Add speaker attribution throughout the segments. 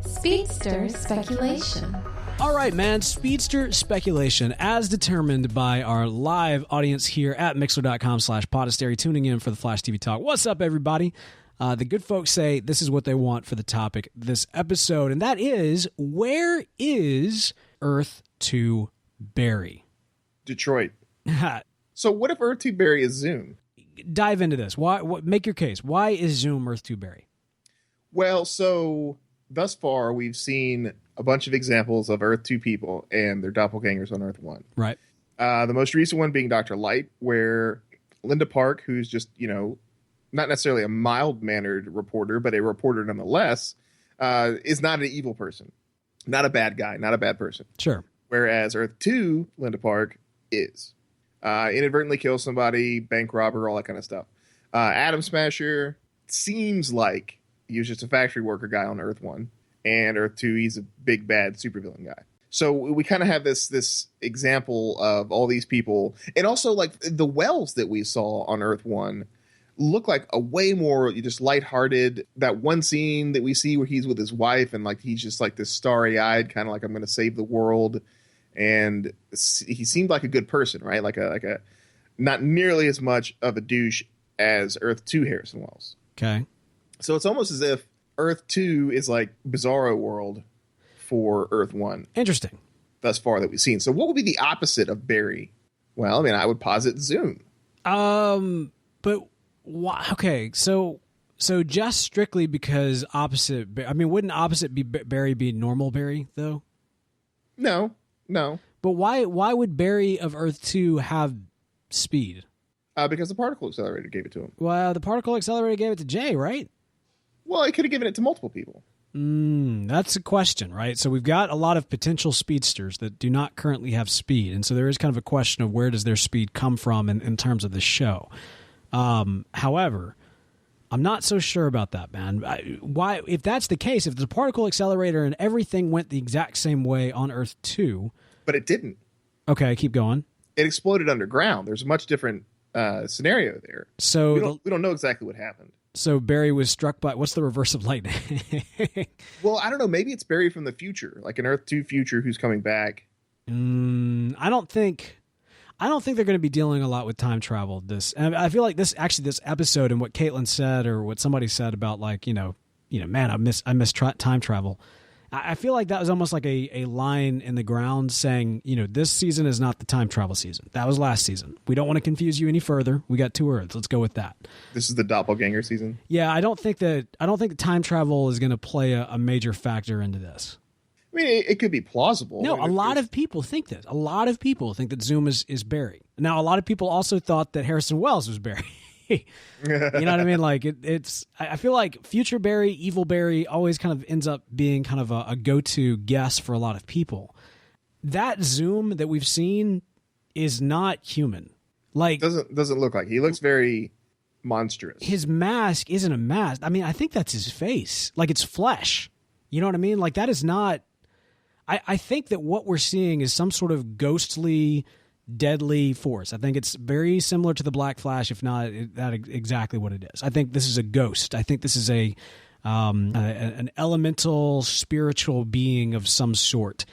Speaker 1: Speedster speculation.
Speaker 2: All right, man. Speedster speculation, as determined by our live audience here at Mixler.com/Podastery, tuning in for the Flash TV Talk. What's up, everybody? The good folks say this is what they want for the topic this episode, and that is, where is Earth 2 Barry?
Speaker 3: Detroit. So what if Earth 2 Barry is Zoom?
Speaker 2: Dive into this. Make your case. Why is Zoom Earth 2 Barry?
Speaker 3: Well, so thus far we've seen a bunch of examples of Earth 2 people and their doppelgangers on Earth 1.
Speaker 2: Right.
Speaker 3: The most recent one being Dr. Light, where Linda Park, who's just, not necessarily a mild-mannered reporter, but a reporter nonetheless, is not an evil person. Not a bad guy, not a bad person.
Speaker 2: Sure.
Speaker 3: Whereas Earth 2, Linda Park, is. Inadvertently kills somebody, bank robber, all that kind of stuff. Atom Smasher seems like he was just a factory worker guy on Earth 1. And Earth 2, he's a big, bad supervillain guy. So we kind of have this example of all these people. And also, like, the Wells that we saw on Earth 1 look like a way more just lighthearted. That one scene that we see where he's with his wife and, like, he's just like this starry-eyed, kind of like, I'm going to save the world. And he seemed like a good person, right? Like a not nearly as much of a douche as Earth 2 Harrison Wells.
Speaker 2: Okay.
Speaker 3: So it's almost as if Earth 2 is like Bizarro World for Earth 1.
Speaker 2: Interesting.
Speaker 3: Thus far that we've seen. So what would be the opposite of Barry? Well, I mean, I would posit Zoom.
Speaker 2: But why? Okay, so just strictly because opposite. I mean, wouldn't opposite be Barry be normal Barry though?
Speaker 3: No.
Speaker 2: But why would Barry of Earth 2 have speed?
Speaker 3: Because the particle accelerator gave it to him.
Speaker 2: Well, the particle accelerator gave it to Jay, right?
Speaker 3: Well, he could have given it to multiple people.
Speaker 2: That's a question, right? So we've got a lot of potential speedsters that do not currently have speed. And so there is kind of a question of where does their speed come from in terms of the show. However, I'm not so sure about that, man. Why, if that's the case, if the particle accelerator and everything went the exact same way on Earth 2.
Speaker 3: But it didn't.
Speaker 2: Okay, keep going.
Speaker 3: It exploded underground. There's a much different scenario there.
Speaker 2: So
Speaker 3: we don't know exactly what happened.
Speaker 2: So Barry was struck by, what's the reverse of lightning?
Speaker 3: Well, I don't know. Maybe it's Barry from the future, like an Earth 2 future who's coming back.
Speaker 2: I don't think they're going to be dealing a lot with time travel. And I feel like this episode and what Caitlin said or what somebody said about, like, man, I miss time travel. I feel like that was almost like a line in the ground saying, this season is not the time travel season. That was last season. We don't want to confuse you any further. We got 2 Earths. Let's go with that.
Speaker 3: This is the doppelganger season.
Speaker 2: Yeah, I don't think that time travel is going to play a major factor into this.
Speaker 3: I mean, it could be plausible.
Speaker 2: No, a lot of people think this. A lot of people think that Zoom is Barry. Now, a lot of people also thought that Harrison Wells was Barry. You know what I mean? Like I feel like future Barry, evil Barry always kind of ends up being kind of a go-to guess for a lot of people. That Zoom that we've seen is not human. Like
Speaker 3: doesn't look like. He looks very monstrous.
Speaker 2: His mask isn't a mask. I mean, I think that's his face. Like, it's flesh. You know what I mean? Like, that is not. I think that what we're seeing is some sort of ghostly, deadly force. I think it's very similar to the Black Flash, if not that exactly what it is. I think this is a ghost. I think this is an elemental spiritual being of some sort,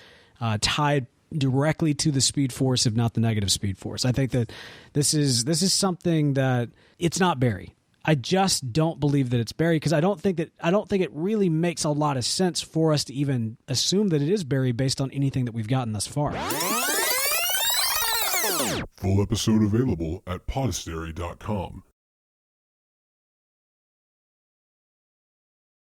Speaker 2: tied directly to the Speed Force, if not the negative Speed Force. I think that this is something that it's not Barry. I just don't believe that it's Barry, because I don't think it really makes a lot of sense for us to even assume that it is Barry based on anything that we've gotten thus far.
Speaker 4: Full episode available at podastery.com.